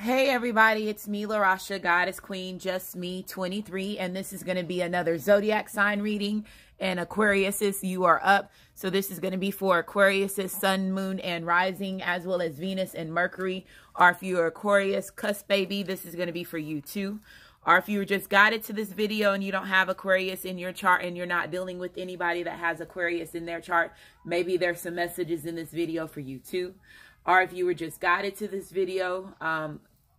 Hey everybody, it's me, Larasha, Goddess Queen, Just Me 23, and this is going to be another zodiac sign reading. And Aquariuses, you are up. So this is going to be for Aquariuses, Sun, Moon, and Rising, as well as Venus and Mercury. Or if you are Aquarius, cusp baby, this is going to be for you too. Or if you were just guided to this video and you don't have Aquarius in your chart and you're not dealing with anybody that has Aquarius in their chart, maybe there's some messages in this video for you too. Or if you were just guided to this video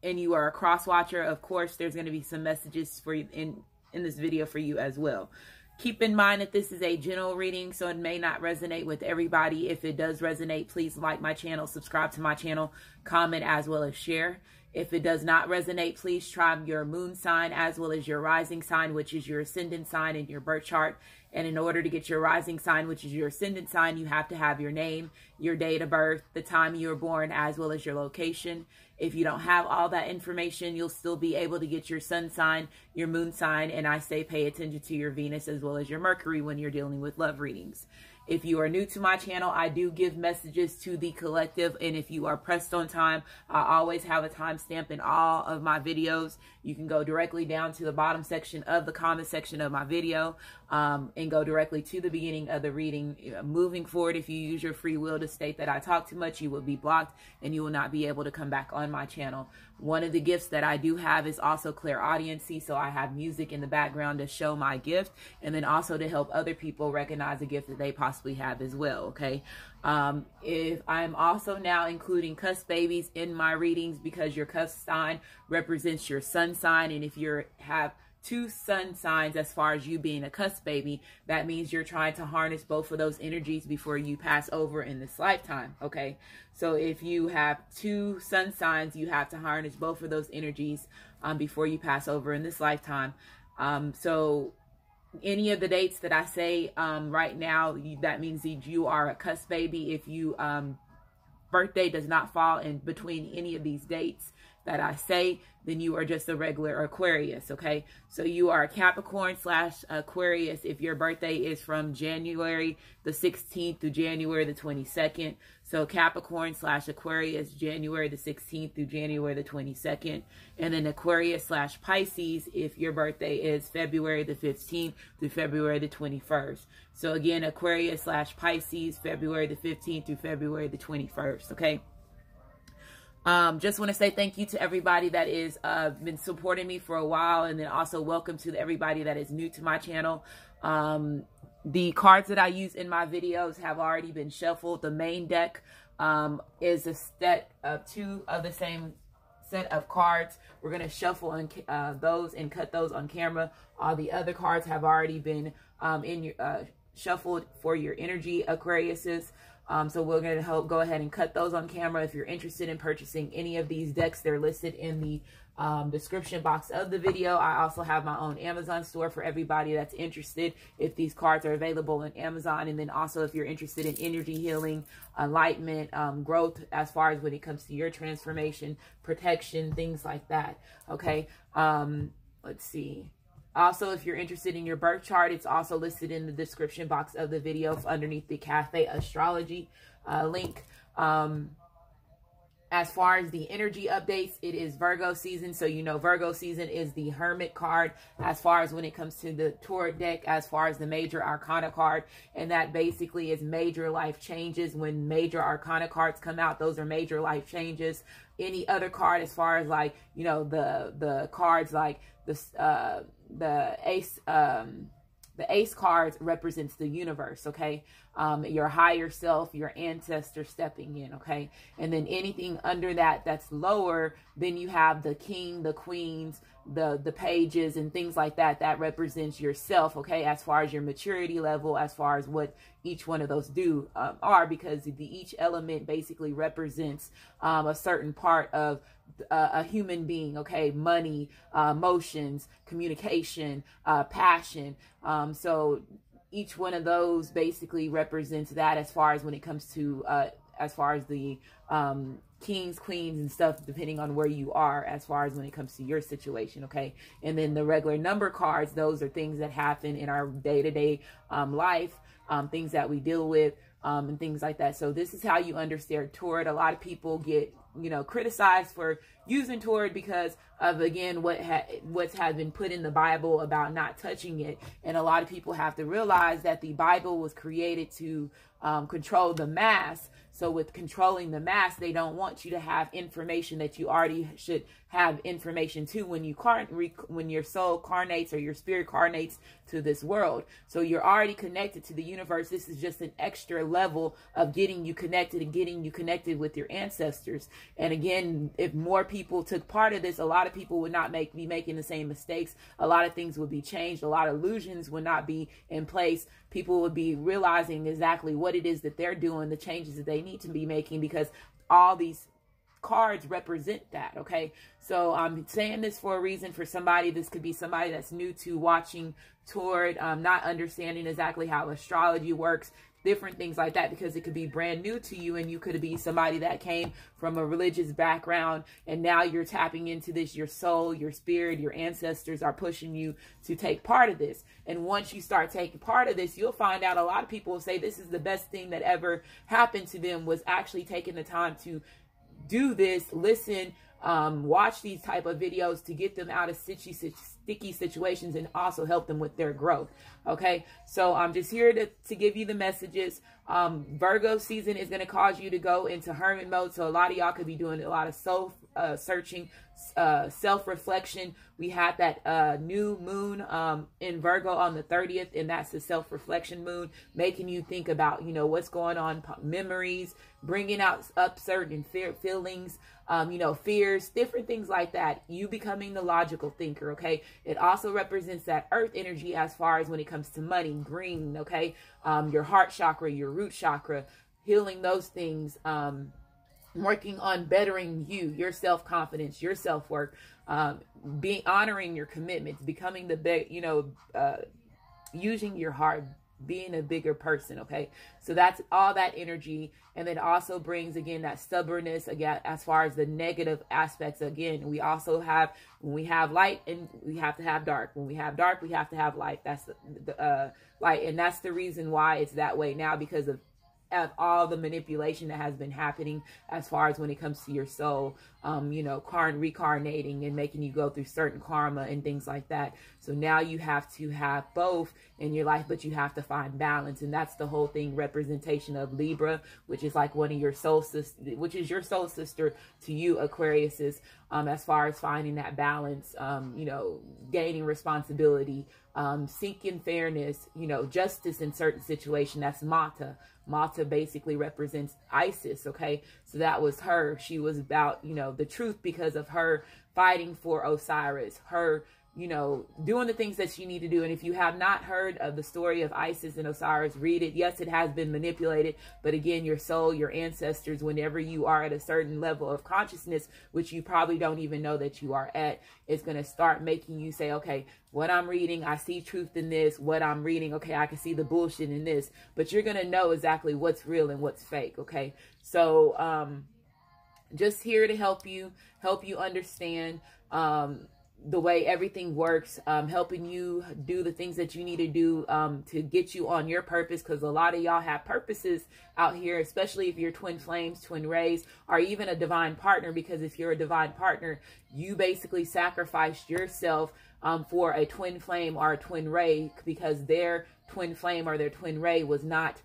and you are a cross watcher, of course, there's going to be some messages for you in this video for you as well. Keep in mind that this is a general reading, so it may not resonate with everybody. If it does resonate, please like my channel, subscribe to my channel, comment, as well as share. If it does not resonate, please try your moon sign as well as your rising sign, which is your ascendant sign in your birth chart. And in order to get your rising sign, which is your ascendant sign, you have to have your name, your date of birth, the time you were born, as well as your location. If you don't have all that information, you'll still be able to get your sun sign, your moon sign, and I say pay attention to your Venus as well as your Mercury when you're dealing with love readings. If you are new to my channel, I do give messages to the collective, and if you are pressed on time, I always have a timestamp in all of my videos. You can go directly down to the bottom section of the comment section of my video and go directly to the beginning of the reading. Moving forward, if you use your free will to state that I talk too much, you will be blocked and you will not be able to come back on my channel. One of the gifts that I do have is also clairaudiency, so I have music in the background to show my gift and then also to help other people recognize a gift that they possibly have as well, okay? If I'm also now including cusp babies in my readings because your cusp sign represents your sun sign, and if you have two sun signs as far as you being a cusp baby, that means you're trying to harness both of those energies before you pass over in this lifetime, okay? So if you have two sun signs, you have to harness both of those energies before you pass over in this lifetime. So any of the dates that I say right now, that means that you are a cusp baby. If you birthday does not fall in between any of these dates that I say, then you are just a regular Aquarius, okay? So you are a Capricorn / Aquarius if your birthday is from January the 16th through January the 22nd. So Capricorn / Aquarius, January the 16th through January the 22nd. And then Aquarius / Pisces if your birthday is February the 15th through February the 21st. So again, Aquarius / Pisces, February the 15th through February the 21st, okay? Just want to say thank you to everybody that is been supporting me for a while, and then also welcome to everybody that is new to my channel. The cards that I use in my videos have already been shuffled. The main deck is a set of two of the same set of cards. We're going to shuffle those and cut those on camera. All the other cards have already been shuffled for your energy, Aquariuses. So we're going to go ahead and cut those on camera. If you're interested in purchasing any of these decks, they're listed in the description box of the video. I also have my own Amazon store for everybody that's interested if these cards are available on Amazon. And then also if you're interested in energy healing, enlightenment, growth as far as when it comes to your transformation, protection, things like that. Okay. Let's see. Also, if you're interested in your birth chart, it's also listed in the description box of the video underneath the Cafe Astrology link. As far as the energy updates, it is Virgo season. So, you know, Virgo season is the Hermit card as far as when it comes to the Tarot deck, as far as the Major Arcana card. And that basically is major life changes. When Major Arcana cards come out, those are major life changes. Any other card as far as like, you know, the cards like the ace cards represents the universe, okay? Your higher self, your ancestor stepping in, okay? And then anything under that that's lower, then you have the king, the queens, the pages and things like that. That represents yourself, okay? As far as your maturity level, as far as what each one of those are, because each element basically represents a certain part of a human being, okay? Money, emotions, communication, passion. So each one of those basically represents that as far as when it comes to as far as the kings, queens, and stuff, depending on where you are as far as when it comes to your situation, okay? And then the regular number cards, those are things that happen in our day-to-day life, things that we deal with, and things like that. So this is how you understand Tarot. A lot of people get criticized for using toward because of, again, what has been put in the Bible about not touching it. And a lot of people have to realize that the Bible was created to control the mass. So with controlling the mass, they don't want you to have information that you already should have information to when your soul carnates or your spirit carnates to this world. So you're already connected to the universe. This is just an extra level of getting you connected and getting you connected with your ancestors. And again, if more people took part of this, a lot of people would not be making the same mistakes. A lot of things would be changed. A lot of illusions would not be in place. People would be realizing exactly what it is that they're doing, the changes that they need to be making, because all these cards represent that. Okay, so I'm saying this for a reason. For somebody, this could be somebody that's new to watching toward not understanding exactly how astrology works, different things like that, because it could be brand new to you, and you could be somebody that came from a religious background, and now you're tapping into this. Your soul, your spirit, your ancestors are pushing you to take part of this. And once you start taking part of this, you'll find out a lot of people will say this is the best thing that ever happened to them, was actually taking the time to do this, listen, watch these type of videos to get them out of sticky situations and also help them with their growth. Okay, so I'm just here to give you the messages. Virgo season is going to cause you to go into hermit mode. So a lot of y'all could be doing a lot of soul searching, self-reflection. We had that new moon in Virgo on the 30th, and that's the self-reflection moon, making you think about, what's going on, memories, bringing up certain feelings, fears, different things like that. You becoming the logical thinker. Okay, it also represents that earth energy as far as when it comes to money, green. Okay, your heart chakra, your root chakra, healing those things, working on bettering you, your self-confidence, your self-worth, honoring your commitments, becoming using your heart, being a bigger person. Okay, so that's all that energy. And then also brings, again, that stubbornness, again, as far as the negative aspects. Again, we also have, when we have light, and we have to have dark. When we have dark, we have to have light. That's the light. And that's the reason why it's that way now, because of all the manipulation that has been happening as far as when it comes to your soul, reincarnating and making you go through certain karma and things like that. So now you have to have both in your life, but you have to find balance. And that's the whole thing, representation of Libra, which is like one of your soul sister, which is your soul sister to you, Aquariuses, as far as finding that balance, gaining responsibility, seeking fairness, justice in certain situations. That's Mata. Mata basically represents Isis. Okay, so that was her. She was about, the truth, because of her fighting for Osiris, her doing the things that you need to do. And if you have not heard of the story of Isis and Osiris, read it. Yes, it has been manipulated, but again, your soul, your ancestors, whenever you are at a certain level of consciousness, which you probably don't even know that you are at, it's going to start making you say, okay, what I'm reading, I see truth in this. What I'm reading, okay, I can see the bullshit in this. But you're going to know exactly what's real and what's fake. Okay, so just here to help you understand the way everything works, helping you do the things that you need to do to get you on your purpose, because a lot of y'all have purposes out here, especially if you're twin flames, twin rays, or even a divine partner, because if you're a divine partner, you basically sacrificed yourself for a twin flame or a twin ray, because their twin flame or their twin ray was not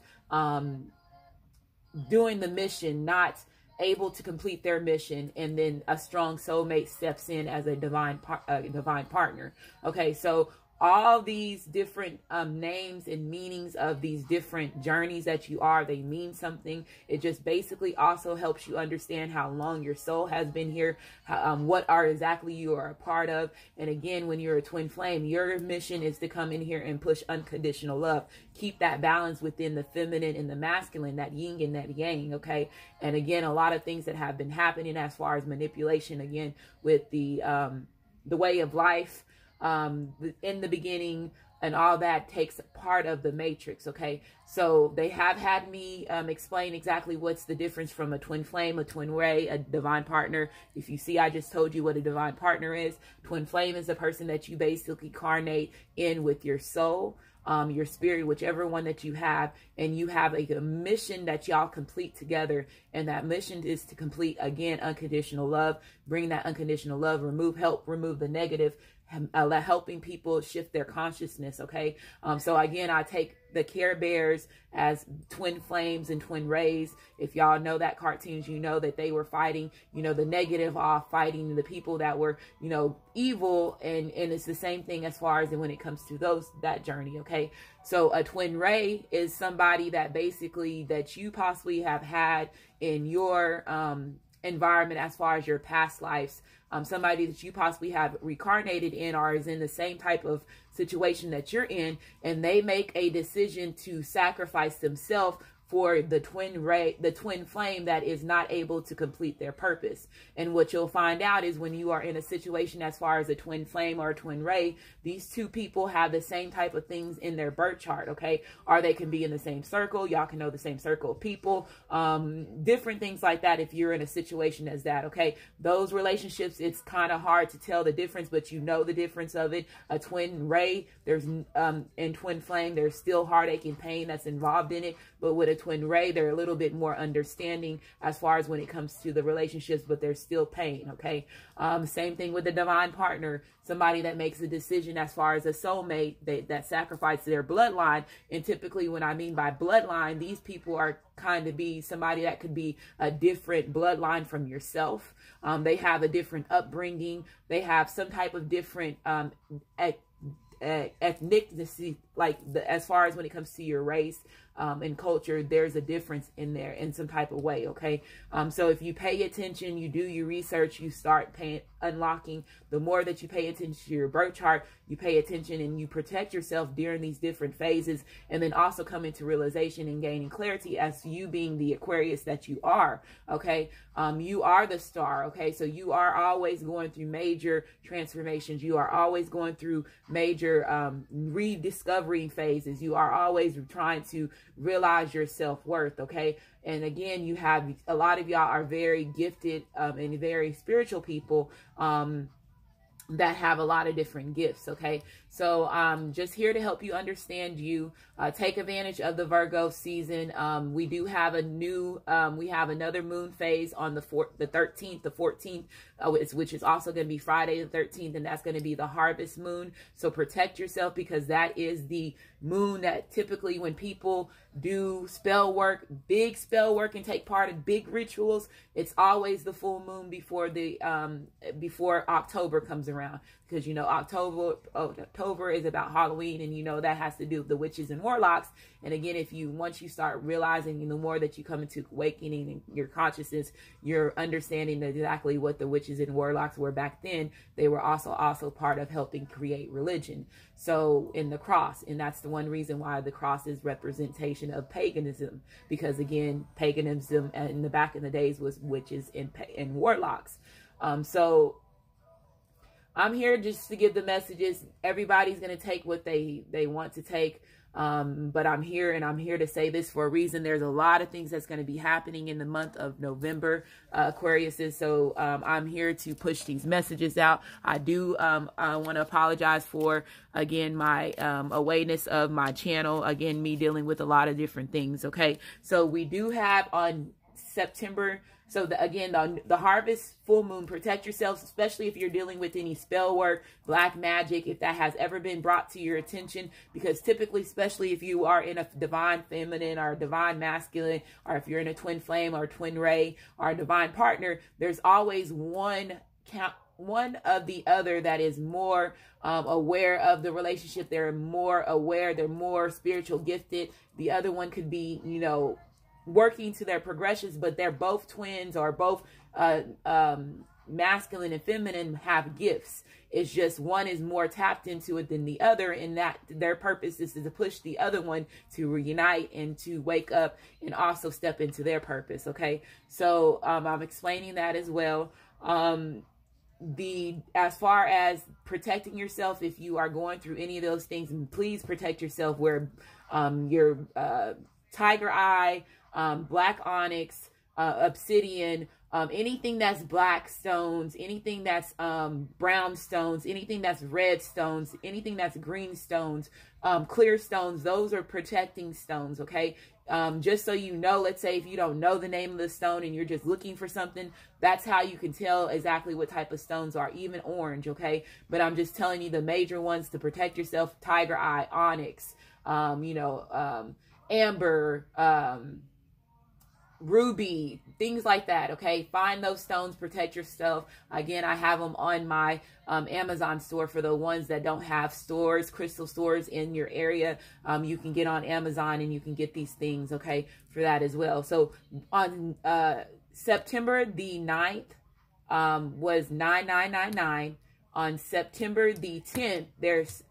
doing the mission, not able to complete their mission, and then a strong soulmate steps in as a divine partner. Okay, so all these different names and meanings of these different journeys that you are, they mean something. It just basically also helps you understand how long your soul has been here, what are exactly you are a part of. And again, when you're a twin flame, your mission is to come in here and push unconditional love. Keep that balance within the feminine and the masculine, that yin and that yang. Okay, and again, a lot of things that have been happening as far as manipulation, again, with the way of life, in the beginning, and all that takes part of the matrix. Okay, so they have had me explain exactly what's the difference from a twin flame, a twin ray, a divine partner. If you see, I just told you what a divine partner is. Twin flame is the person that you basically carnate in with your soul. your spirit, whichever one that you have, and you have a mission that y'all complete together. And that mission is to complete, again, unconditional love, bring that unconditional love, help remove the negative, helping people shift their consciousness. Okay. So again, I take the Care Bears as twin flames and twin rays. If y'all know that cartoons, you know that they were fighting, you know, the negative off, fighting the people that were, you know, evil. And it's the same thing as far as when it comes to that journey. Okay. So a twin ray is somebody that basically that you possibly have had in your, environment as far as your past lives, somebody that you possibly have reincarnated in or is in the same type of situation that you're in, and they make a decision to sacrifice themselves for the twin flame that is not able to complete their purpose. And what you'll find out is when you are in a situation as far as a twin flame or a twin ray, these two people have the same type of things in their birth chart, okay? Or they can be in the same circle. Y'all can know the same circle of people, different things like that if you're in a situation as that, okay? Those relationships, it's kind of hard to tell the difference, but you know the difference of it. A twin ray, there's, in twin flame, there's still heartache and pain that's involved in it, but with a twin ray, they're a little bit more understanding as far as when it comes to the relationships, but there's still pain, okay? Same thing with the divine partner, somebody that makes a decision as far as a soulmate that sacrifices their bloodline. And typically when I mean by bloodline, these people are kind of be somebody that could be a different bloodline from yourself. They have a different upbringing. They have some type of different ethnicity, like as far as when it comes to your race and culture, there's a difference in there in some type of way, okay? So if you pay attention, you do your research, you start unlocking, the more that you pay attention to your birth chart, you pay attention and you protect yourself during these different phases, and then also come into realization and gaining clarity as you being the Aquarius that you are, okay? You are the star, okay? So you are always going through major transformations. You are always going through major rediscovering phases. You are always trying to realize your self-worth, okay? And again, you have a lot of y'all are very gifted and very spiritual people that have a lot of different gifts, okay? So I'm just here to help you understand you. Take advantage of the Virgo season. We do have a new, we have another moon phase on the 13th, the 14th, which is also going to be Friday the 13th, and that's going to be the harvest moon. So protect yourself, because that is the moon that typically when people do spell work, big spell work, and take part in big rituals, it's always the full moon before the before October comes around, because you know October is about Halloween, and you know that has to do with the witches and warlocks. And again, once you start realizing, the more that you come into awakening in your consciousness, you're understanding exactly what the witches and warlocks were back then. They were also part of helping create religion. So in the cross, and that's the one reason why the cross is representation of paganism, because again, paganism in the back in the days was witches and warlocks. So I'm here just to give the messages. Everybody's going to take what they want to take. But I'm here, and I'm here to say this for a reason. There's a lot of things that's going to be happening in the month of November, Aquariuses. So I'm here to push these messages out. I do I want to apologize for, again, my awareness of my channel. Again, me dealing with a lot of different things. Okay, so we do have on September. So again, the harvest full moon, protect yourselves, especially if you're dealing with any spell work, black magic, if that has ever been brought to your attention, because typically, especially if you are in a divine feminine or a divine masculine, or if you're in a twin flame or twin ray or a divine partner, there's always one of the other that is more aware of the relationship. They're more aware, they're more spiritual gifted. The other one could be, working to their progressions, but they're both twins or both masculine and feminine have gifts. It's just one is more tapped into it than the other, and that their purpose is to push the other one to reunite and to wake up and also step into their purpose. Okay, so I'm explaining that as well. As far as protecting yourself, if you are going through any of those things, please protect yourself. Wear your tiger eye, black onyx, obsidian, anything that's black stones, anything that's brown stones, anything that's red stones, anything that's green stones, clear stones, those are protecting stones, okay? Just so you know, let's say if you don't know the name of the stone and you're just looking for something, that's how you can tell exactly what type of stones are, even orange, okay? But I'm just telling you the major ones to protect yourself: tiger eye, onyx, amber, ruby, things like that, okay? Find those stones, protect yourself. Again, I have them on my Amazon store for the ones that don't have stores, crystal stores in your area. You can get on Amazon and you can get these things, okay, for that as well. So on September the 9th was 9999. On September the 10th, there's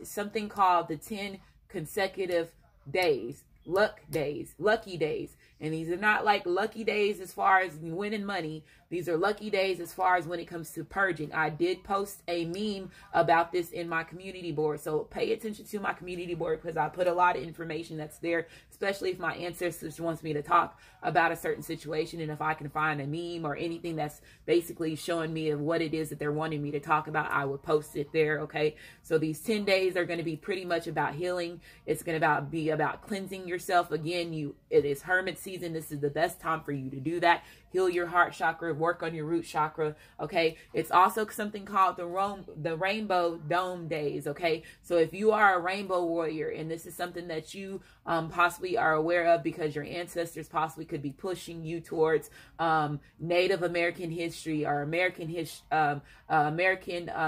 something called the 10 consecutive days, lucky days. And these are not like lucky days as far as winning money. These are lucky days as far as when it comes to purging. I did post a meme about this in my community board. So pay attention to my community board, because I put a lot of information that's there, especially if my ancestors wants me to talk about a certain situation. And if I can find a meme or anything that's basically showing me of what it is that they're wanting me to talk about, I would post it there, okay? So these 10 days are going to be pretty much about healing. It's going to be about cleansing yourself. Again, it is hermit season. This is the best time for you to do that. Heal your heart chakra, work on your root chakra, okay? It's also something called the Rainbow Dome Days, okay? So if you are a rainbow warrior, and this is something that you possibly are aware of because your ancestors possibly could be pushing you towards Native American history or American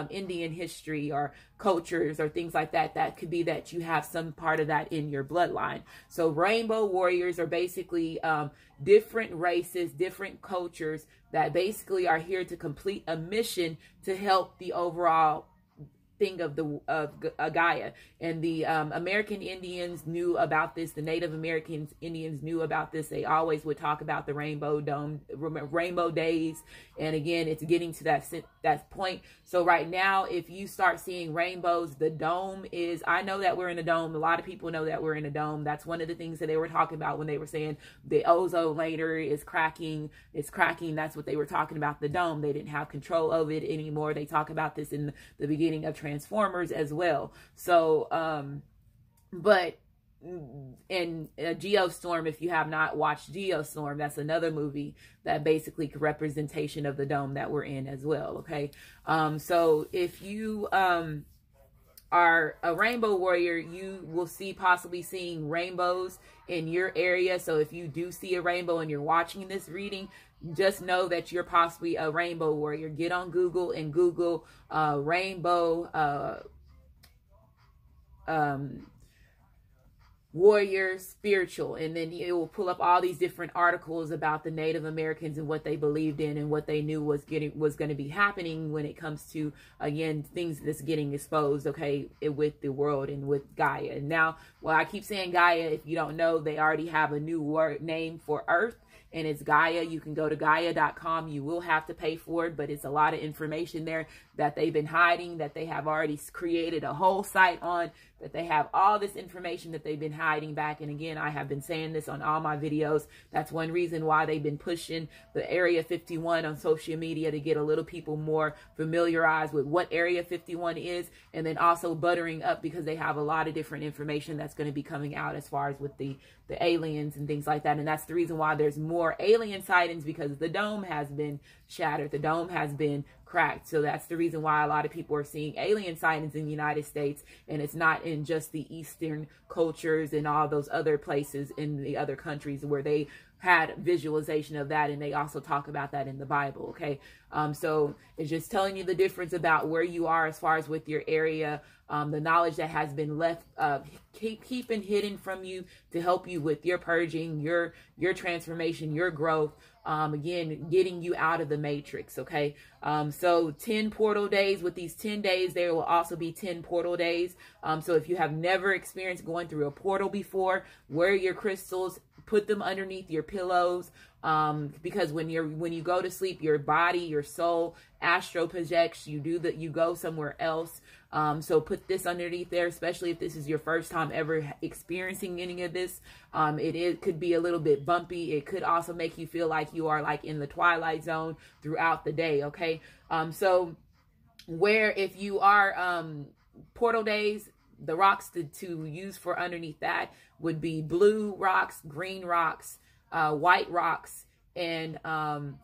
Indian history or cultures or things like that, that could be that you have some part of that in your bloodline. So rainbow warriors are basically different races, different cultures that basically are here to complete a mission to help the overall thing of Gaia. And the American Indians knew about this. The Native American Indians knew about this. They always would talk about the rainbow days. And again, it's getting to that point. So right now, if you start seeing rainbows, the dome is, I know that we're in a dome. A lot of people know that we're in a dome. That's one of the things that they were talking about when they were saying the ozone layer is cracking. It's cracking. That's what they were talking about, the dome. They didn't have control of it anymore. They talk about this in the beginning of Transformers as well. So, but in Geostorm, if you have not watched Geostorm, that's another movie that basically representation of the dome that we're in as well, okay? So if you are a rainbow warrior, you will possibly seeing rainbows in your area. So if you do see a rainbow and you're watching this reading, just know that you're possibly a rainbow warrior. Get on Google and Google rainbow warrior spiritual, and then it will pull up all these different articles about the Native Americans and what they believed in and what they knew was going to be happening when it comes to, again, things that's getting exposed, okay, with the world and with Gaia. And now, well, I keep saying Gaia. If you don't know, they already have a new name for Earth, and it's Gaia. You can go to Gaia.com. You will have to pay for it, but it's a lot of information there that they've been hiding, that they have already created a whole site on, that they have all this information that they've been hiding back. And again, I have been saying this on all my videos. That's one reason why they've been pushing the Area 51 on social media, to get a little people more familiarized with what Area 51 is, and then also buttering up, because they have a lot of different information that's going to be coming out as far as with the aliens and things like that. And that's the reason why there's more alien sightings, because the dome has been shattered. The dome has been cracked. So that's the reason why a lot of people are seeing alien sightings in the United States, and it's not in just the Eastern cultures and all those other places in the other countries where they had visualization of that, and they also talk about that in the Bible, okay? So it's just telling you the difference about where you are as far as with your area, the knowledge that has been left, keeping hidden from you to help you with your purging, your transformation, your growth, again, getting you out of the matrix, okay? So 10 portal days. With these 10 days, there will also be 10 portal days. So if you have never experienced going through a portal before, wear your crystals, put them underneath your pillows, because when you go to sleep, your body, your soul astro projects. You go somewhere else. So put this underneath there, especially if this is your first time ever experiencing any of this. It could be a little bit bumpy. It could also make you feel like you are like in the twilight zone throughout the day. Okay. So where if you are portal days, the rocks to use for underneath that would be blue rocks, green rocks, white rocks, and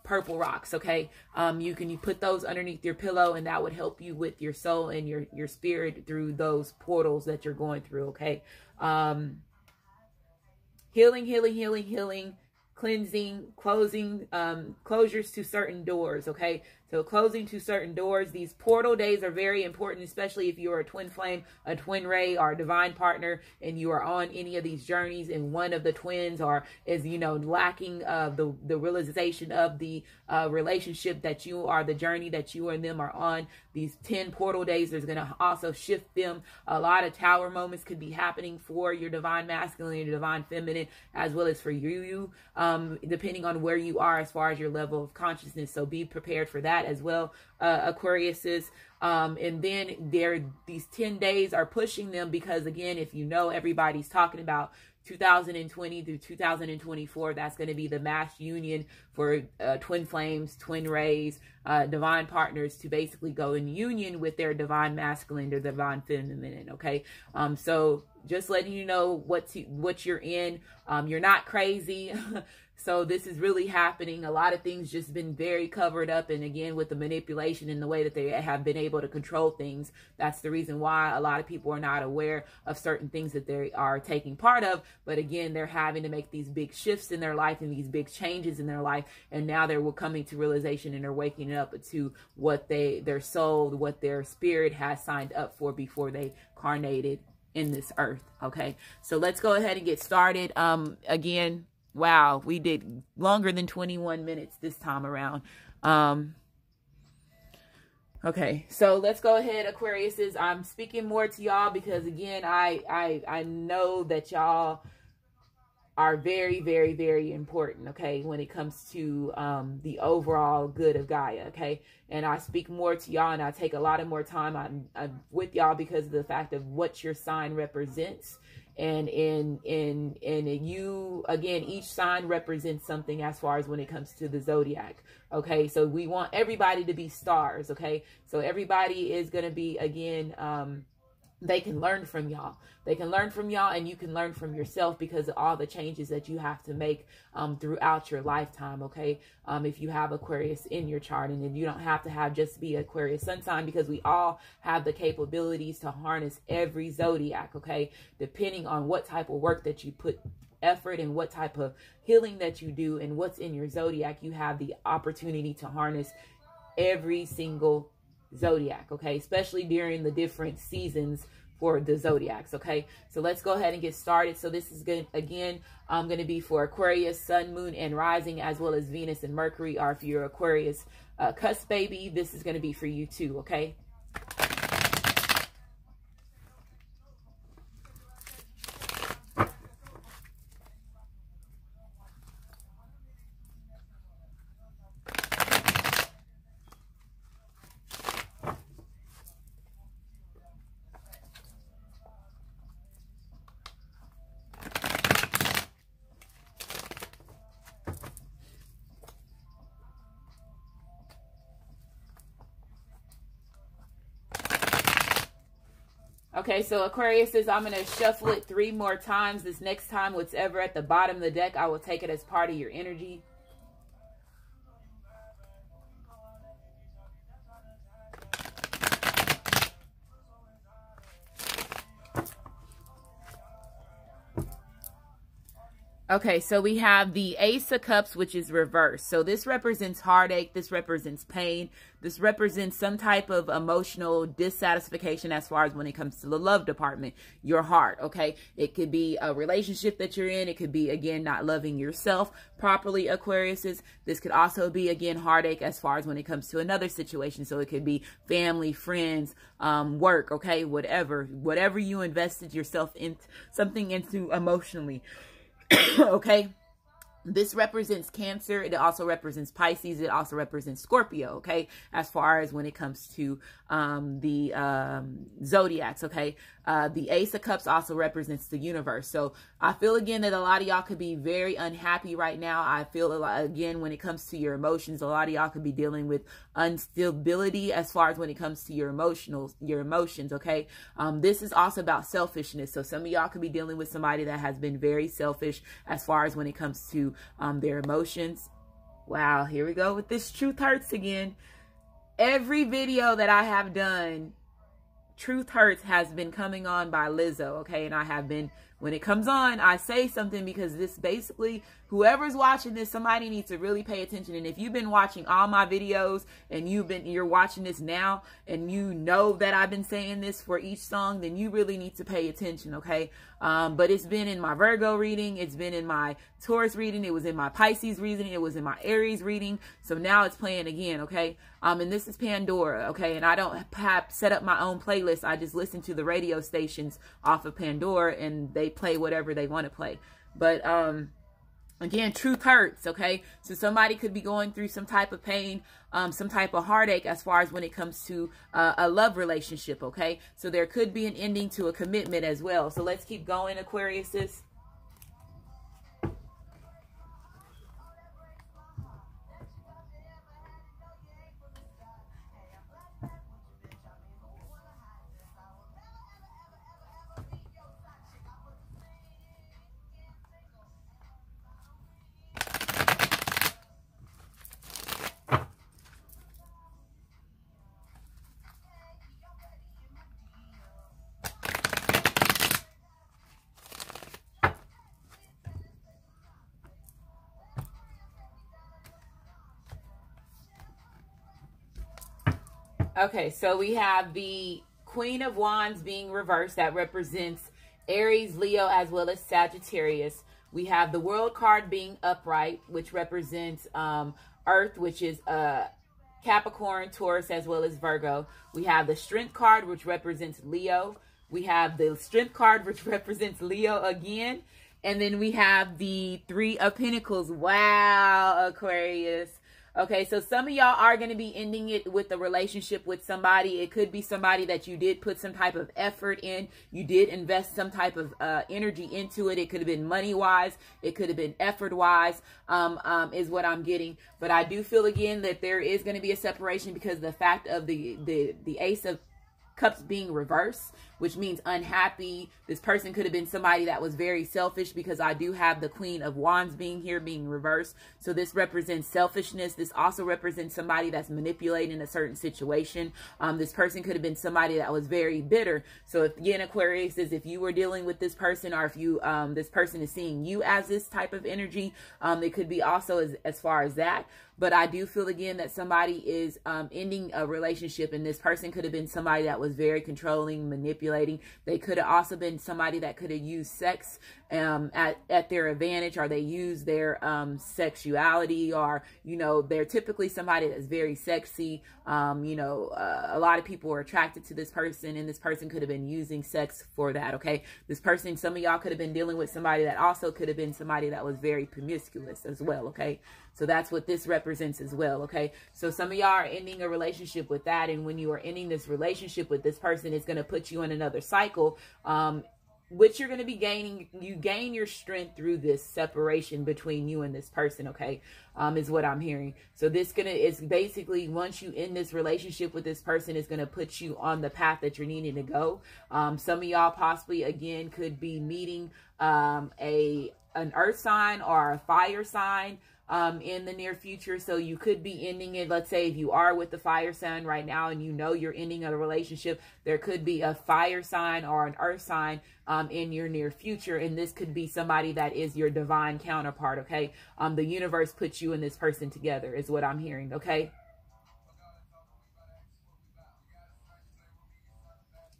purple rocks. Okay. You put those underneath your pillow, and that would help you with your soul and your spirit through those portals that you're going through. Okay. Healing, cleansing, closing, closures to certain doors. Okay. So closing to certain doors. These portal days are very important, especially if you're a twin flame, a twin ray, or a divine partner, and you are on any of these journeys, and one of the twins is lacking the realization of the relationship that you are, the journey that you and them are on. These 10 portal days is going to also shift them. A lot of tower moments could be happening for your divine masculine, your divine feminine, as well as for you, depending on where you are as far as your level of consciousness. So be prepared for that as well, Aquariuses. And then these 10 days are pushing them because, again, if everybody's talking about 2020 through 2024, that's going to be the mass union for twin flames, twin rays, divine partners to basically go in union with their divine masculine, their divine feminine. Okay. So just letting you know what you're in. You're not crazy. So this is really happening. A lot of things just been very covered up. And again, with the manipulation and the way that they have been able to control things, that's the reason why a lot of people are not aware of certain things that they are taking part of. But again, they're having to make these big shifts in their life and these big changes in their life. And now they're coming to realization, and they're waking up to what their soul, what their spirit has signed up for before they carnated in this earth. Okay. So let's go ahead and get started. Again, wow, we did longer than 21 minutes this time around. Okay, so let's go ahead, Aquariuses. I'm speaking more to y'all because, again, I know that y'all are very, very, very important, okay, when it comes to the overall good of Gaia, okay? And I speak more to y'all, and I take a lot of more time I'm with y'all because of the fact of what your sign represents. And you, again, each sign represents something as far as when it comes to the zodiac. Okay. So we want everybody to be stars. Okay. So everybody is going to be, again, they can learn from y'all. They can learn from y'all, and you can learn from yourself because of all the changes that you have to make throughout your lifetime. Okay. If you have Aquarius in your chart, and then you don't have to just be Aquarius sun sign, because we all have the capabilities to harness every zodiac. Okay. Depending on what type of work that you put effort and what type of healing that you do and what's in your zodiac, you have the opportunity to harness every single zodiac. Okay. Especially during the different seasons for the zodiacs. Okay. So let's go ahead and get started. So this is good. Again, I'm going to be for Aquarius, sun, moon, and rising, as well as Venus and Mercury. Or if you're Aquarius cusp baby, this is going to be for you too. Okay. Okay, so Aquarius says I'm going to shuffle it 3 more times. This next time, whatever at the bottom of the deck, I will take it as part of your energy. Okay, so we have the Ace of Cups, which is reversed. So this represents heartache. This represents pain. This represents some type of emotional dissatisfaction as far as when it comes to the love department, your heart, okay? It could be a relationship that you're in. It could be, again, not loving yourself properly, Aquariuses. This could also be, again, heartache as far as when it comes to another situation. So it could be family, friends, work, okay? Whatever you invested yourself in, something into emotionally. Okay. This represents Cancer. It also represents Pisces. It also represents Scorpio, okay, as far as when it comes to the zodiacs, okay. The Ace of Cups also represents the universe. So I feel, again, that a lot of y'all could be very unhappy right now. I feel, again, when it comes to your emotions, a lot of y'all could be dealing with instability as far as when it comes to your emotions, okay. This is also about selfishness. So some of y'all could be dealing with somebody that has been very selfish as far as when it comes to their emotions. Wow, here we go with this Truth Hurts again. Every video that I have done, Truth Hurts has been coming on by Lizzo, okay? And I have been, when it comes on, I say something because this basically, whoever's watching this, somebody needs to really pay attention. And if you've been watching all my videos and you're watching this now and you know that I've been saying this for each song, then you really need to pay attention, okay? But it's been in my Virgo reading, it's been in my Taurus reading, it was in my Pisces reading, it was in my Aries reading. So now it's playing again, okay? And this is Pandora, okay? And I don't have set up my own playlist. I just listen to the radio stations off of Pandora and they play whatever they want to play. But again, Truth Hurts, okay? So somebody could be going through some type of pain, some type of heartache as far as when it comes to a love relationship, okay? So there could be an ending to a commitment as well. So let's keep going, Aquariuses. Okay, so we have the Queen of Wands being reversed. That represents Aries, Leo, as well as Sagittarius. We have the World card being upright, which represents Earth, which is Capricorn, Taurus, as well as Virgo. We have the Strength card, which represents Leo. We have the Strength card, which represents Leo again. And then we have the Three of Pentacles. Wow, Aquarius. Okay, so some of y'all are going to be ending it with a relationship with somebody. It could be somebody that you did put some type of effort in. You did invest some type of energy into it. It could have been money-wise. It could have been effort-wise, is what I'm getting. But I do feel, again, that there is going to be a separation because the fact of the Ace of Cups being reversed, which means unhappy. This person could have been somebody that was very selfish because I do have the Queen of Wands being here, being reversed. So this represents selfishness. This also represents somebody that's manipulating a certain situation. This person could have been somebody that was very bitter. So if, again, Aquarius, is if you were dealing with this person, or if you this person is seeing you as this type of energy, it could be also as far as that. But I do feel, again, that somebody is ending a relationship, and this person could have been somebody that was very controlling, manipulating. They could have also been somebody that could have used sex at their advantage, or they use their sexuality, or, you know, they're typically somebody that's very sexy. You know, a lot of people are attracted to this person, and this person could have been using sex for that, okay? This person, some of y'all could have been dealing with somebody that also could have been somebody that was very promiscuous as well, okay? So that's what this represents as well, okay? So some of y'all are ending a relationship with that, and when you are ending this relationship with this person, it's going to put you in another cycle, which you're going to be gaining. You gain your strength through this separation between you and this person, okay, is what I'm hearing. So this it's basically, once you end this relationship with this person, it's going to put you on the path that you're needing to go. Some of y'all possibly, again, could be meeting an earth sign or a fire sign in the near future. So you could be ending it. Let's say if you are with the fire sign right now and you know you're ending a relationship, there could be a fire sign or an earth sign in your near future. And this could be somebody that is your divine counterpart, okay? The universe puts you and this person together is what I'm hearing, okay?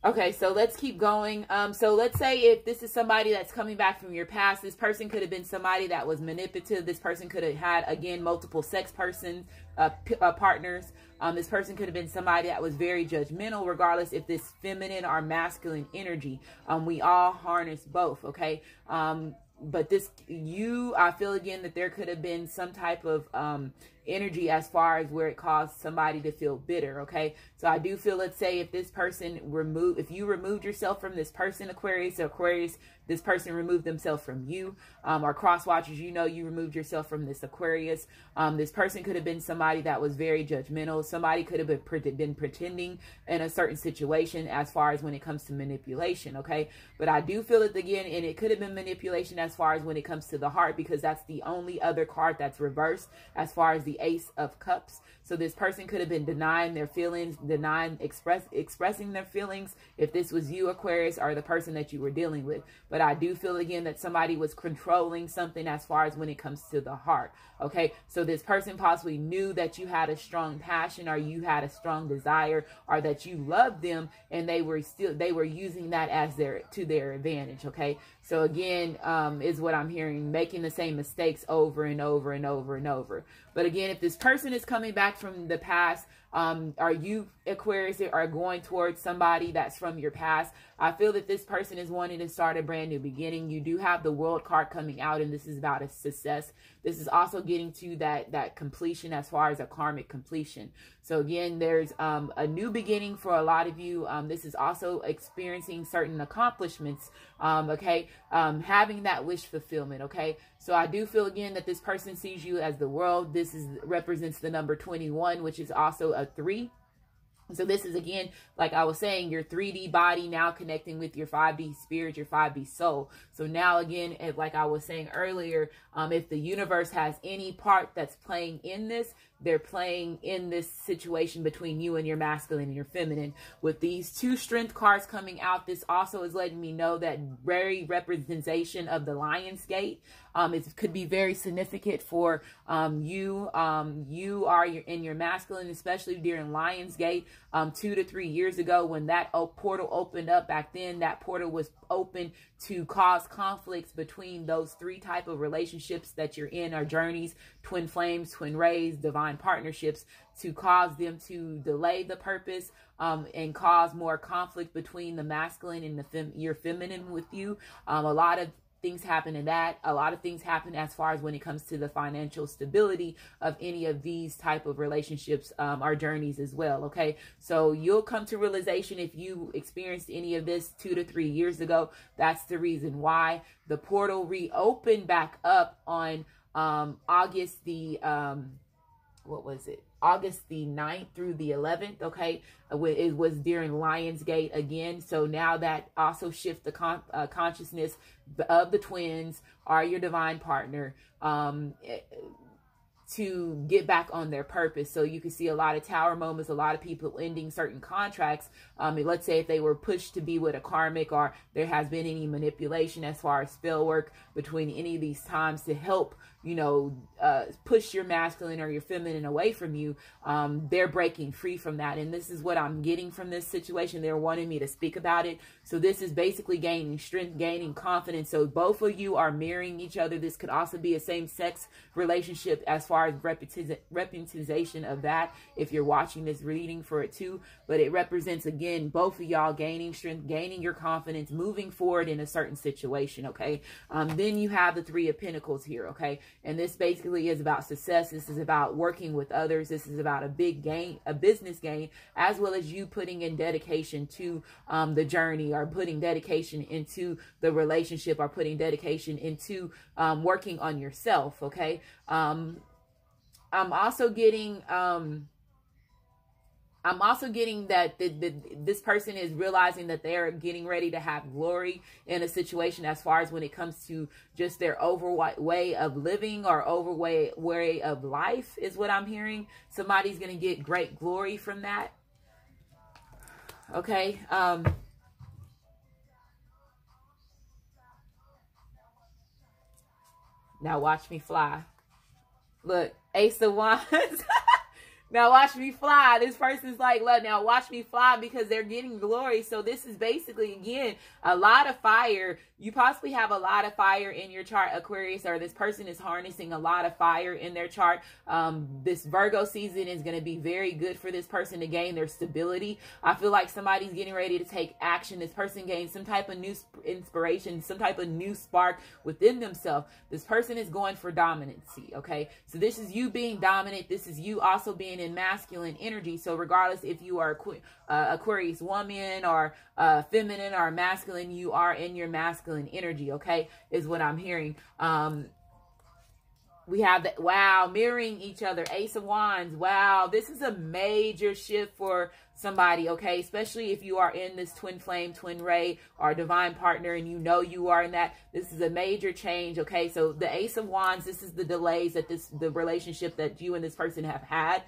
Okay, so let's keep going. So let's say if this is somebody that's coming back from your past, this person could have been somebody that was manipulative. This person could have had, again, multiple sex partners. This person could have been somebody that was very judgmental, regardless if this feminine or masculine energy. We all harness both, okay? but I feel again that there could have been some type of energy as far as where it caused somebody to feel bitter. Okay, so I do feel, let's say if this person if you removed yourself from this person, Aquarius, this person removed themselves from you, or cross watchers, you removed yourself from this Aquarius. This person could have been somebody that was very judgmental. Somebody could have been pretending in a certain situation as far as when it comes to manipulation. Okay, but I do feel it again, and it could have been manipulation as far as when it comes to the heart, because that's the only other card that's reversed as far as the Ace of Cups. So this person could have been denying their feelings, expressing their feelings, if this was you, Aquarius, or the person that you were dealing with. But I do feel again that somebody was controlling something as far as when it comes to the heart. Okay, so this person possibly knew that you had a strong passion, or you had a strong desire, or that you loved them, and they were using that as to their advantage. Okay, so again, is what I'm hearing, making the same mistakes over and over and over and over. But again, if this person is coming back from the past, are you, Aquarius, are going towards somebody that's from your past, I feel that this person is wanting to start a brand new beginning. You do have the World card coming out, and this is about a success. This is also getting to that completion as far as a karmic completion. So again, there's a new beginning for a lot of you. This is also experiencing certain accomplishments, okay, having that wish fulfillment. Okay, so I do feel again that this person sees you as the world. This represents the number 21, which is also a 3. So this is, again, like I was saying, your 3D body now connecting with your 5D spirit, your 5D soul. So now, again, like I was saying earlier, if the universe has any part that's playing in this, they're playing in this situation between you and your masculine and your feminine. With these 2 strength cards coming out, this also is letting me know that very representation of the Lion's Gate. It could be very significant for you. You are in your masculine, especially during Lion's Gate 2 to 3 years ago, when that portal opened up. Back then, that portal was open to cause conflicts between those 3 type of relationships that you're in, or journeys, twin flames, twin rays, divine partnerships, to cause them to delay the purpose, and cause more conflict between the masculine and your feminine with you. A lot of things happen in that. A lot of things happen as far as when it comes to the financial stability of any of these type of relationships, or journeys as well. Okay, so you'll come to realization if you experienced any of this 2 to 3 years ago. That's the reason why the portal reopened back up on August the August the 9th through the 11th. Okay, it was during Lion's Gate again. So now that also shifts the consciousness of the twins, or your divine partner, to get back on their purpose. So you can see a lot of tower moments, a lot of people ending certain contracts. Let's say if they were pushed to be with a karmic, or there has been any manipulation as far as spell work between any of these times to help, push your masculine or your feminine away from you, they're breaking free from that. And this is what I'm getting from this situation. They're wanting me to speak about it. So this is basically gaining strength, gaining confidence. So both of you are mirroring each other. This could also be a same-sex relationship as far as representation of that, if you're watching this reading for it too. But it represents, again, both of y'all gaining strength, gaining your confidence, moving forward in a certain situation. Okay, then you have the 3 of Pentacles here. Okay, and this basically is about success. This is about working with others. This is about a big gain, a business gain, as well as you putting in dedication to the journey, or putting dedication into the relationship, or putting dedication into working on yourself. Okay, I'm also getting that this person is realizing that they're getting ready to have glory in a situation, as far as when it comes to just their way of living, or way of life, is what I'm hearing. Somebody's going to get great glory from that. Okay. Now watch me fly. Look, Ace of Wands. Now watch me fly. This person's like, now watch me fly, because they're getting glory. So this is basically, again, a lot of fire. You possibly have a lot of fire in your chart, Aquarius, or this person is harnessing a lot of fire in their chart. This Virgo season is going to be very good for this person to gain their stability. I feel like somebody's getting ready to take action. This person gains some type of new inspiration, some type of new spark within themselves. This person is going for dominancy, okay? So this is you being dominant. This is you also being in masculine energy. So regardless if you are Aquarius woman or feminine or masculine, you are in your masculine energy, okay, is what I'm hearing. We have that, wow, mirroring each other, Ace of Wands. Wow, this is a major shift for somebody, okay, especially if you are in this twin flame, twin ray, or divine partner, and you know you are in that. This is a major change, okay? So the Ace of Wands, this is the delays that the relationship that you and this person have had.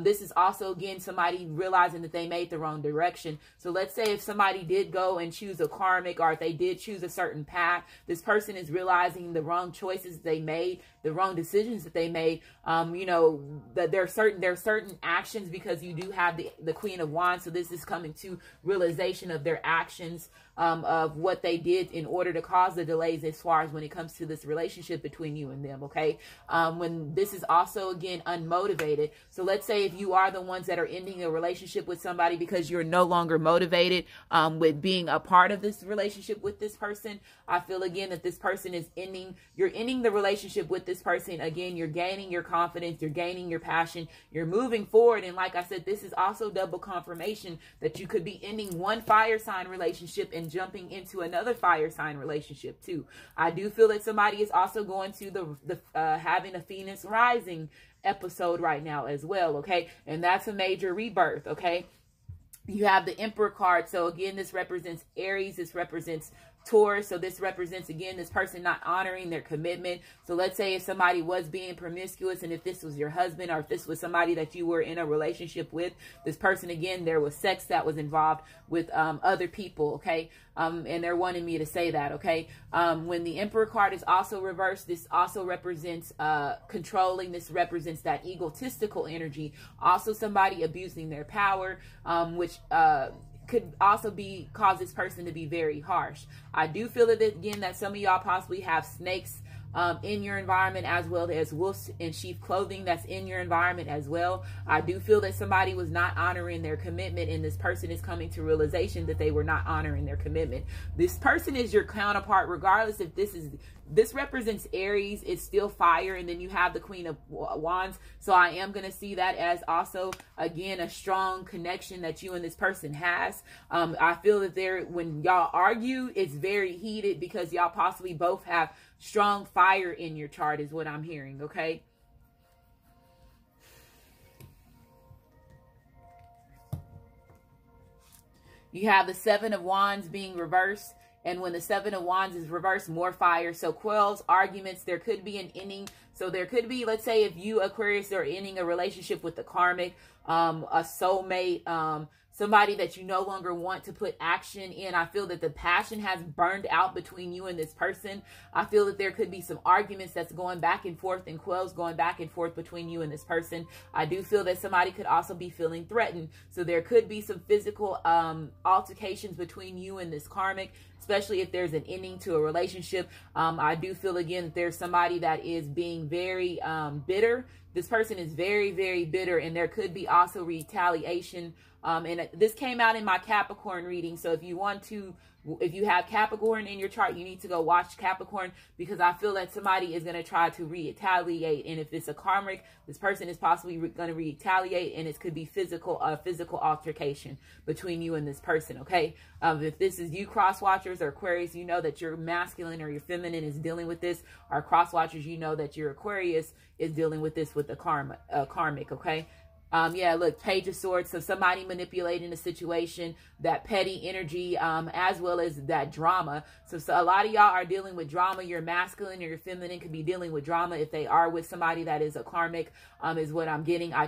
This is also, again, somebody realizing that they made the wrong direction. So let's say if somebody did go and choose a karmic, or if they did choose a certain path, this person is realizing the wrong choices they made, the wrong decisions that they made. You know, that there are certain actions, because you do have the Queen of Wands. So this is coming to realization of their actions, of what they did in order to cause the delays as far as when it comes to this relationship between you and them, okay? When this is also, again, unmotivated. So let's say if you are the ones that are ending a relationship with somebody because you're no longer motivated with being a part of this relationship with this person, I feel, again, that this person is you're ending the relationship with this person. Again, you're gaining your confidence, you're gaining your passion, you're moving forward. And like I said, this is also double confirmation that you could be ending one fire sign relationship and jumping into another fire sign relationship too. I do feel that somebody is also going to having a Phoenix rising episode right now as well, okay? And that's a major rebirth, okay? You have the Emperor card. So again, this represents Aries. This represents Taurus. So this represents, again, this person not honoring their commitment. So let's say if somebody was being promiscuous, and if this was your husband, or if this was somebody that you were in a relationship with, this person, again, there was sex that was involved with other people, okay? And they're wanting me to say that, okay? When the Emperor card is also reversed, this also represents controlling. This represents that egotistical energy. Also somebody abusing their power, which could also cause this person to be very harsh. I do feel that, again, that some of y'all possibly have snakes in your environment, as well as wolves in sheep clothing that's in your environment as well. I do feel that somebody was not honoring their commitment, and this person is coming to realization that they were not honoring their commitment. This person is your counterpart, regardless if this represents Aries. It's still fire, and then you have the Queen of Wands. So I am going to see that as also, again, a strong connection that you and this person has. I feel that when y'all argue, it's very heated, because y'all possibly both have strong fire in your chart, is what I'm hearing, okay? You have the Seven of Wands being reversed. And when the Seven of Wands is reversed, more fire. So quells, arguments, there could be an ending. So there could be, let's say if you, Aquarius, are ending a relationship with the karmic, a soulmate, somebody that you no longer want to put action in. I feel that the passion has burned out between you and this person. I feel that there could be some arguments that's going back and forth, and quells going back and forth between you and this person. I do feel that somebody could also be feeling threatened. So there could be some physical altercations between you and this karmic, especially if there's an ending to a relationship. I do feel, again, that there's somebody that is being very bitter. This person is very, very bitter, and there could be also retaliation. And this came out in my Capricorn reading. So if you have Capricorn in your chart, you need to go watch Capricorn, because I feel that somebody is going to try to retaliate. And if it's a karmic, this person is possibly going to retaliate, and it could be physical altercation between you and this person, okay? If this is you cross watchers or Aquarius, you know that your masculine or your feminine is dealing with this. Or cross watchers, you know that your Aquarius is dealing with this with the karmic, okay? Yeah, look, Page of Swords. So somebody manipulating the situation, that petty energy, as well as that drama. So a lot of y'all are dealing with drama. Your masculine or your feminine could be dealing with drama if they are with somebody that is a karmic, is what I'm getting. I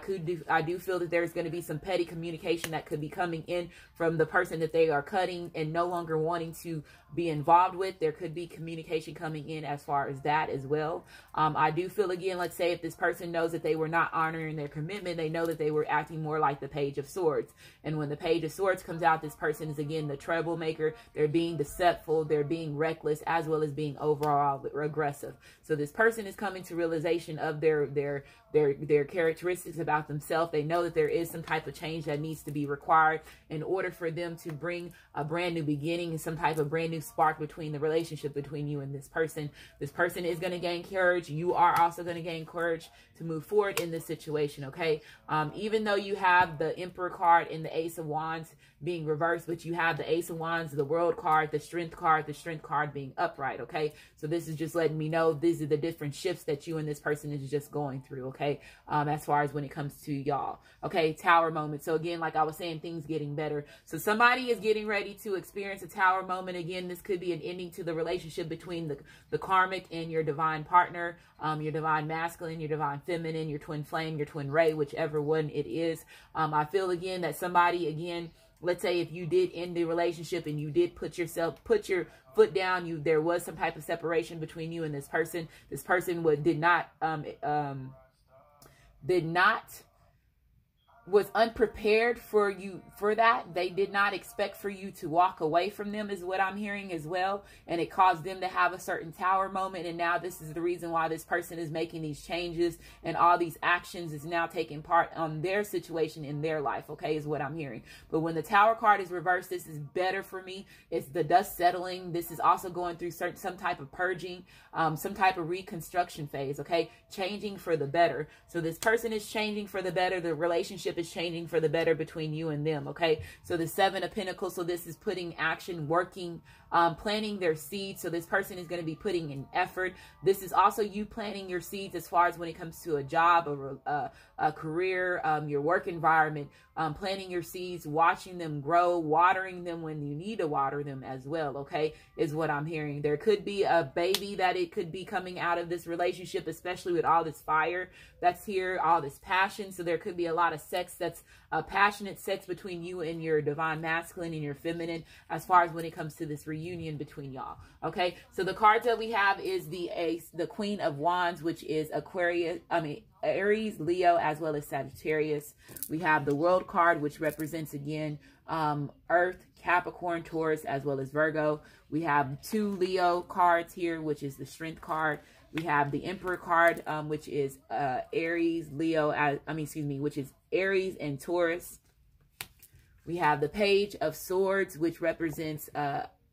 do feel that there's going to be some petty communication that could be coming in from the person that they are cutting and no longer wanting to be involved with. There could be communication coming in as far as that as well. I do feel, again, let's say if this person knows that they were not honoring their commitment, they know that they were acting more like the Page of Swords. And when the Page of Swords comes out, this person is again the troublemaker. They're being deceitful, they're being reckless, as well as being overall aggressive. So this person is coming to realization of their characteristics about themselves. They know that there is some type of change that needs to be required in order for them to bring a brand new beginning and some type of brand new spark between the relationship between you and this person. This person is going to gain courage. You are also going to gain courage to move forward in this situation, okay? Even though you have the Emperor card and the Ace of Wands being reversed, but you have the Ace of Wands, the World card, the Strength card being upright, okay? So this is just letting me know these are the different shifts that you and this person is just going through, okay? As far as when it comes to y'all, okay? Tower moment. So again, like I was saying, things getting better. So somebody is getting ready to experience a tower moment. Again, this could be an ending to the relationship between the karmic and your divine partner, your divine masculine, your divine feminine, your twin flame, your twin ray, whichever one it is. I feel again that somebody, again, let's say if you did end the relationship and you did put your foot down, there was some type of separation between you and this person. This person was unprepared for you for that. They did not expect for you to walk away from them, is what I'm hearing as well. And it caused them to have a certain tower moment. And now this is the reason why this person is making these changes and all these actions is now taking part on their situation in their life, okay, is what I'm hearing. But when the Tower card is reversed, this is better for me. It's the dust settling. This is also going through some type of purging, some type of reconstruction phase, okay, changing for the better. So this person is changing for the better. The relationship is changing for the better between you and them, okay? So the Seven of Pentacles, so this is putting action, working, planting their seeds. So this person is going to be putting in effort. This is also you planting your seeds as far as when it comes to a job, a career, your work environment, planting your seeds, watching them grow, watering them when you need to water them as well, okay, is what I'm hearing. There could be a baby that it could be coming out of this relationship, especially with all this fire that's here, all this passion. So there could be a lot of sex that's passionate sex between you and your divine masculine and your feminine as far as when it comes to this reunion between y'all, okay? So the cards that we have is the Queen of Wands, which is Aries, Leo, as well as Sagittarius. We have the World card, which represents, again, Earth, Capricorn, Taurus, as well as Virgo. We have two Leo cards here, which is the Strength card. We have the Emperor card, which is Aries, Leo, which is Aries and Taurus. We have the Page of Swords, which represents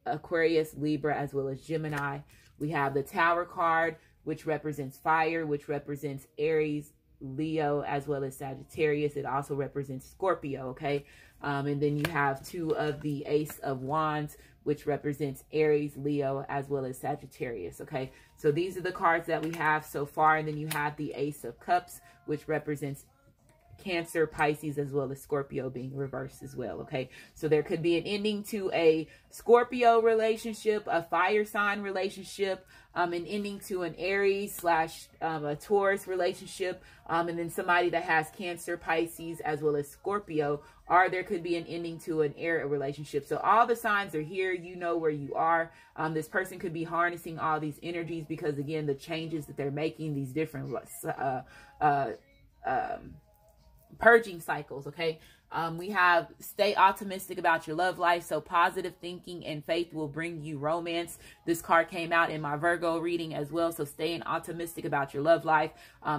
Aquarius, Libra, as well as Gemini. We have the Tower card, which represents fire, which represents Aries, Leo, as well as Sagittarius. It also represents Scorpio, okay? And then you have two of the Ace of Wands, which represents Aries, Leo, as well as Sagittarius, okay? So these are the cards that we have so far. And then you have the Ace of Cups, which represents Cancer, Pisces, as well as Scorpio being reversed as well, okay? So there could be an ending to a Scorpio relationship, a fire sign relationship, an ending to an Aries / a Taurus relationship, and then somebody that has Cancer, Pisces, as well as Scorpio, or there could be an ending to an air relationship. So all the signs are here. You know where you are. This person could be harnessing all these energies because, again, the changes that they're making, these different purging cycles, okay? We have stay optimistic about your love life. So positive thinking and faith will bring you romance. This card came out in my Virgo reading as well. So staying optimistic about your love life.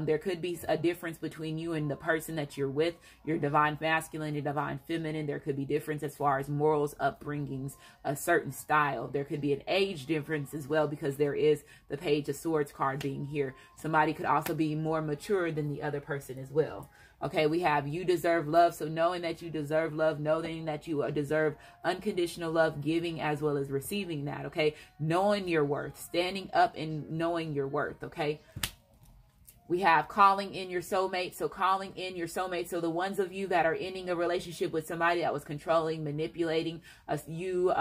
There could be a difference between you and the person that you're with, your divine masculine, your divine feminine. There could be difference as far as morals, upbringings, a certain style. There could be an age difference as well because there is the Page of Swords card being here. Somebody could also be more mature than the other person as well. Okay, we have you deserve love. So knowing that you deserve love, knowing that you deserve unconditional love, giving as well as receiving that, okay? Knowing your worth, standing up and knowing your worth, okay? We have calling in your soulmate. So calling in your soulmate. So the ones of you that are ending a relationship with somebody that was controlling, manipulating you,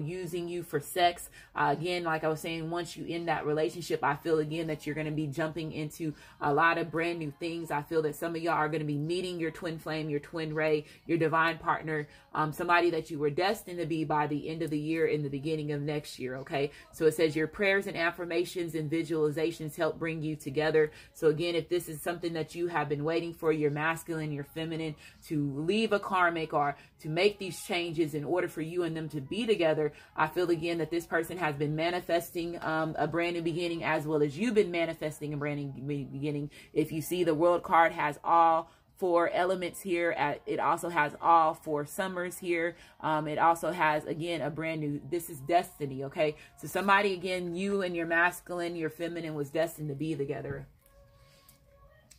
using you for sex. Again, like I was saying, once you end that relationship, I feel again that you're going to be jumping into a lot of brand new things. I feel that some of y'all are going to be meeting your twin flame, your twin ray, your divine partner, somebody that you were destined to be by the end of the year, in the beginning of next year. Okay. So it says your prayers and affirmations and visualizations help bring you together. So again, if this is something that you have been waiting for, your masculine, your feminine, to leave a karmic or to make these changes in order for you and them to be together, I feel again that this person has been manifesting a brand new beginning, as well as you've been manifesting a brand new beginning. If you see, the World card has all 4 elements here. It also has all 4 summers here. It also has, again, a brand new, this is destiny, okay? So somebody, again, you and your masculine, your feminine was destined to be together.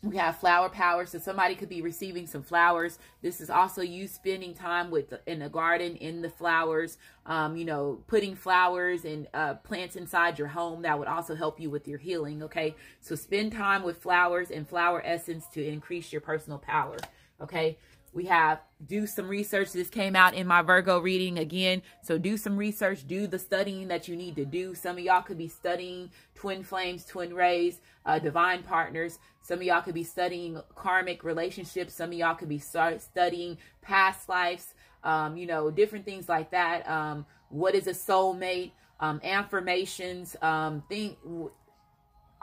We have flower power, so somebody could be receiving some flowers. This is also you spending time in the garden, in the flowers, you know, putting flowers and plants inside your home. That would also help you with your healing, okay? So spend time with flowers and flower essence to increase your personal power, okay? We have do some research. This came out in my Virgo reading again. So do some research. Do the studying that you need to do. Some of y'all could be studying twin flames, twin rays, divine partners. Some of y'all could be studying karmic relationships. Some of y'all could be studying past lives, you know, different things like that. What is a soulmate? Affirmations,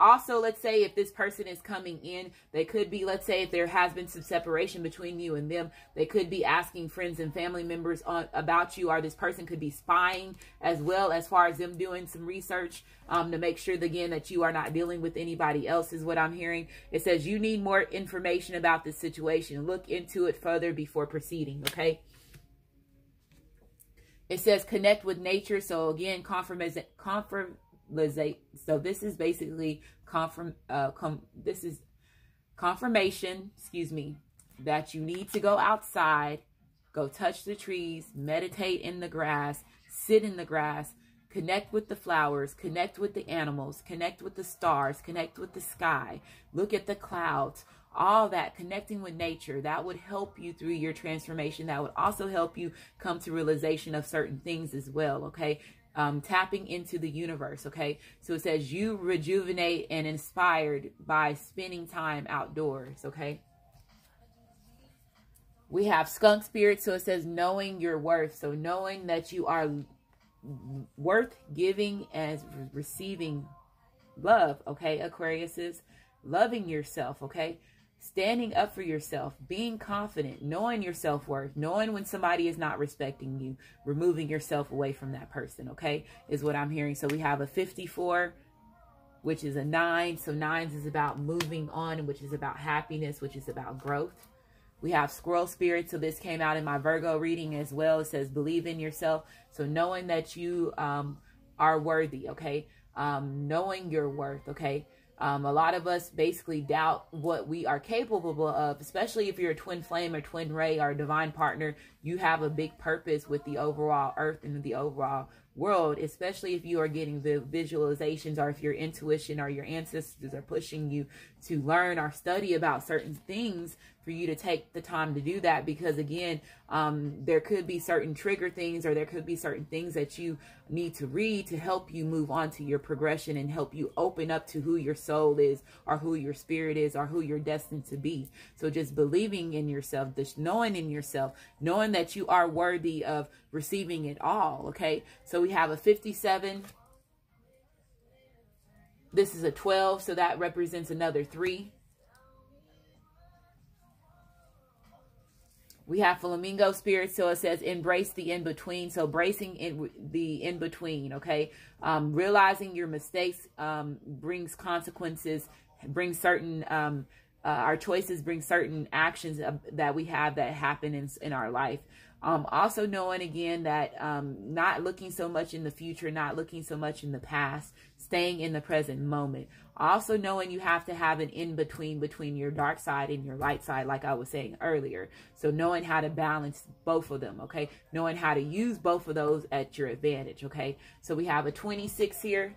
also, let's say if this person is coming in, they could be, let's say if there has been some separation between you and them, they could be asking friends and family members about you, or this person could be spying as well, as far as them doing some research to make sure, again, that you are not dealing with anybody else, is what I'm hearing. It says you need more information about this situation. Look into it further before proceeding, okay? It says connect with nature. So again, so this is basically this is confirmation, excuse me, that you need to go outside, go touch the trees, meditate in the grass, sit in the grass, connect with the flowers, connect with the animals, connect with the stars, connect with the sky, look at the clouds, all that, connecting with nature. That would help you through your transformation. That would also help you come to realization of certain things as well, okay? Tapping into the universe, okay? So it says you rejuvenate and inspired by spending time outdoors, okay? We have skunk spirit, so it says knowing your worth. So knowing that you are worth giving and receiving love, okay? Aquarius is loving yourself, okay? Standing up for yourself, being confident, knowing your self-worth, knowing when somebody is not respecting you, removing yourself away from that person, okay, is what I'm hearing. So we have a 54, which is a 9. So 9s is about moving on, which is about happiness, which is about growth. We have squirrel spirit. So this came out in my Virgo reading as well. It says believe in yourself. So knowing that you are worthy, okay, knowing your worth, okay. A lot of us basically doubt what we are capable of, especially if you're a twin flame or twin ray or a divine partner. You have a big purpose with the overall earth and the overall world, especially if you are getting the visualizations, or if your intuition or your ancestors are pushing you to learn or study about certain things, for you to take the time to do that. Because again, there could be certain trigger things, or there could be certain things that you need to read to help you move on to your progression and help you open up to who your soul is, or who your spirit is, or who you're destined to be. So just believing in yourself, just knowing in yourself, knowing that you are worthy of receiving it all, okay? So we have a 57. This is a 12, so that represents another 3. We have flamingo spirit, so it says embrace the in-between. So bracing in the in-between, okay? Realizing your mistakes brings consequences, brings certain, our choices bring certain actions that we have that happen in our life. Also knowing again that not looking so much in the future, not looking so much in the past, staying in the present moment. Also knowing you have to have an in-between between your dark side and your light side, like I was saying earlier. So knowing how to balance both of them, okay? Knowing how to use both of those at your advantage, okay? So we have a 26 here,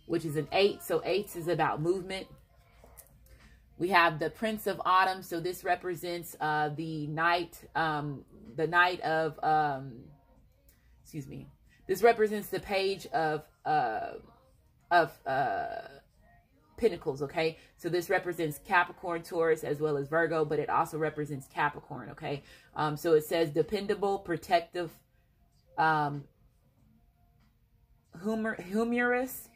which is an 8. So 8 is about movement. We have the Prince of Autumn. So this represents the night of, excuse me. This represents the Page of Pentacles, okay? So this represents Capricorn, Taurus, as well as Virgo, but it also represents Capricorn, okay? So it says dependable, protective, humorous,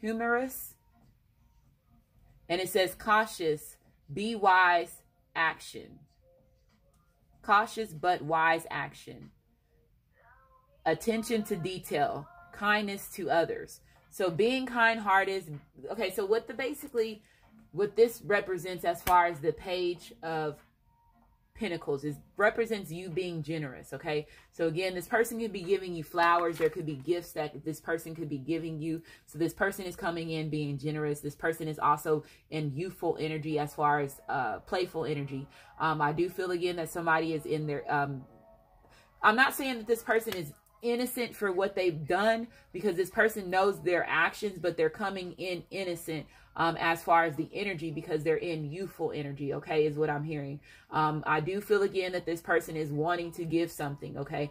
and it says cautious, Be wise, action. Cautious but wise action. Attention to detail. Kindness to others. So being kind-hearted. Okay, so what this represents as far as the Page of Pentacles is represents you being generous. Okay, so again, this person could be giving you flowers. There could be gifts that this person could be giving you. So this person is coming in being generous. This person is also in youthful energy as far as playful energy. I do feel again that somebody is in their I'm not saying that this person is innocent for what they've done, because this person knows their actions, but they're coming in innocent as far as the energy, because they're in youthful energy. Okay, is what I'm hearing. I do feel again that this person is wanting to give something. Okay,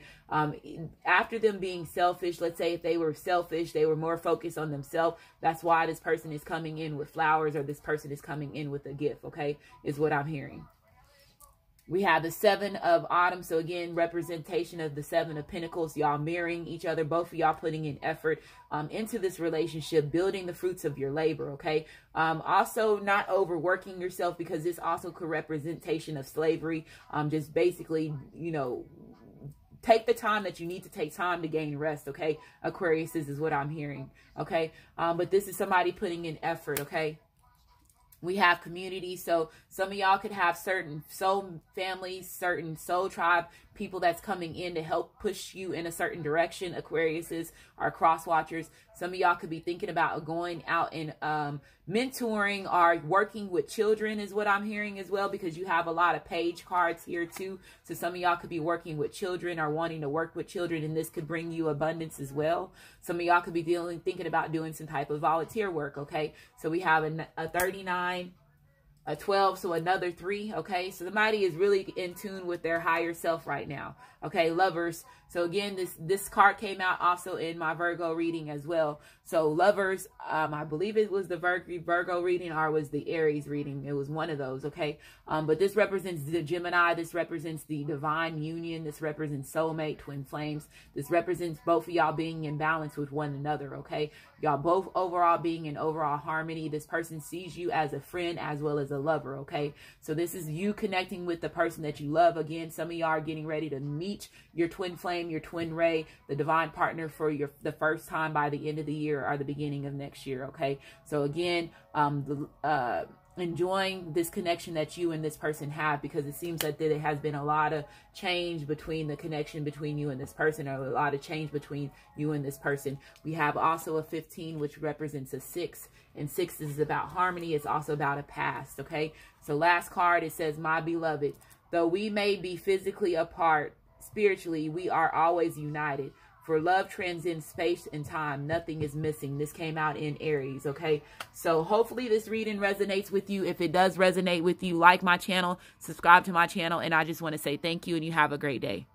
after them being selfish, let's say if they were selfish, they were more focused on themselves. That's why this person is coming in with flowers, or this person is coming in with a gift. Okay, is what I'm hearing. We have the Seven of Autumn. So again, representation of the Seven of Pentacles. Y'all mirroring each other. Both of y'all putting in effort into this relationship, building the fruits of your labor. Okay. Also not overworking yourself, because this also could representation of slavery. Just basically, you know, take the time that you need to take time to gain rest. Okay. Aquarius, this is what I'm hearing. Okay. But this is somebody putting in effort. Okay. We have community. So some of y'all could have certain soul families, certain soul tribe people that's coming in to help push you in a certain direction. Aquariuses are cross watchers. Some of y'all could be thinking about going out and mentoring or working with children is what I'm hearing as well, because you have a lot of page cards here too. So some of y'all could be working with children or wanting to work with children, and this could bring you abundance as well. Some of y'all could be thinking about doing some type of volunteer work. Okay, so we have a 39, a 12, so another 3. Okay, so somebody is really in tune with their higher self right now. Okay, Lovers. So again, this card came out also in my Virgo reading as well. So Lovers, I believe it was the Virgo reading, or was the Aries reading. It was one of those. Okay, but this represents the Gemini. This represents the divine union. This represents soulmate, twin flames. This represents both of y'all being in balance with one another. Okay, y'all both overall being in overall harmony. This person sees you as a friend as well as a lover. Okay, so this is you connecting with the person that you love. Again, some of y'all are getting ready to meet your twin flame, your twin ray, the divine partner for the first time by the end of the year or the beginning of next year. Okay, so again, enjoying this connection that you and this person have, because it seems like there has been a lot of change between the connection between you and this person, or a lot of change between you and this person. We have also a 15, which represents a 6, and 6 is about harmony. It's also about a past. Okay, so last card, it says, my beloved, though we may be physically apart, spiritually we are always united. For love transcends space and time. Nothing is missing. This came out in Aries. Okay, so hopefully this reading resonates with you. If it does resonate with you, like my channel, subscribe to my channel, and I just want to say thank you, and you have a great day.